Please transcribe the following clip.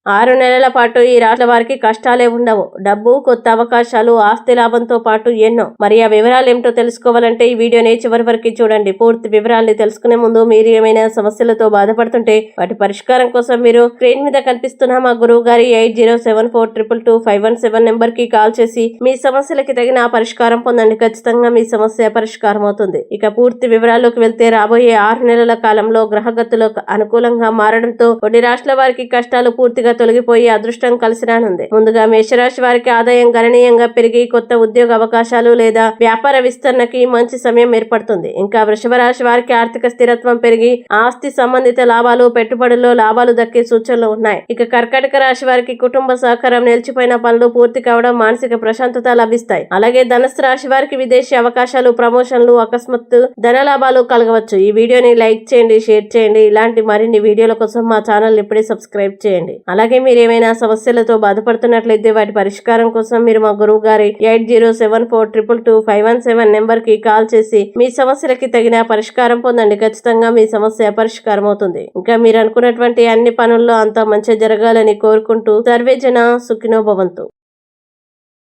6 నెలల పాటు ఈ రాష్ట్ర వారికి కష్టాలే ఉండవు. డబ్బు, కొత్త అవకాశాలు, ఆస్తి లాభంతో పాటు ఎన్నో. మరి ఆ వివరాలు ఏమిటో తెలుసుకోవాలంటే ఈ వీడియోని చివరి వరకు చూడండి. పూర్తి వివరాల్ని తెలుసుకునే ముందు మీరు ఏమైనా సమస్యలతో బాధపడుతుంటే వాటి పరిష్కారం కోసం మీరు స్క్రీన్ మీద కనిపిస్తున్న మా గురువు గారి 8074222517 నెంబర్ కి కాల్ చేసి మీ సమస్యలకి తగిన పరిష్కారం పొందండి. ఖచ్చితంగా మీ సమస్య పరిష్కారం అవుతుంది. ఇక పూర్తి వివరాల్లోకి వెళ్తే రాబోయే 6 నెలల కాలంలో గ్రహగతులు అనుకూలంగా మారడంతో కొన్ని రాష్ట్రాల వారికి కష్టాలు పూర్తిగా తొలగిపోయి అదృష్టం కలిసి రానుంది. ముందుగా మేషరాశి వారికి ఆదాయం గణనీయంగా పెరిగి కొత్త ఉద్యోగ అవకాశాలు లేదా వ్యాపార విస్తరణకి మంచి సమయం ఏర్పడుతుంది. ఇంకా వృషభ రాశి వారికి ఆర్థిక స్థిరత్వం పెరిగి ఆస్తి సంబంధిత లాభాలు, పెట్టుబడుల్లో లాభాలు దక్కే సూచనలు ఉన్నాయి. ఇక కర్కాటక రాశి వారికి కుటుంబ సహకారం, నిలిచిపోయిన పనులు పూర్తి కావడం, మానసిక ప్రశాంతత లభిస్తాయి. అలాగే ధనుసు రాశి వారికి విదేశీ అవకాశాలు, ప్రమోషన్లు, అకస్మాత్తు ధన లాభాలు కలగవచ్చు. ఈ వీడియోని లైక్ చేయండి, షేర్ చేయండి. ఇలాంటి మరిన్ని వీడియోల కోసం మా ఛానల్ ఇప్పుడే సబ్స్క్రైబ్ చేయండి. అలాగే మీరు ఏమైనా సమస్యలతో బాధపడుతున్నట్లయితే వాటి పరిష్కారం కోసం మీరు మా గురువు గారి 8074222517 నెంబర్ కి కాల్ చేసి మీ సమస్యలకి తగిన పరిష్కారం పొందండి. ఖచ్చితంగా మీ సమస్య పరిష్కారం అవుతుంది. ఇంకా మీరు అనుకున్నటువంటి అన్ని పనుల్లో అంతా మంచి జరగాలని కోరుకుంటూ సర్వే జన సుఖినో భవంతు.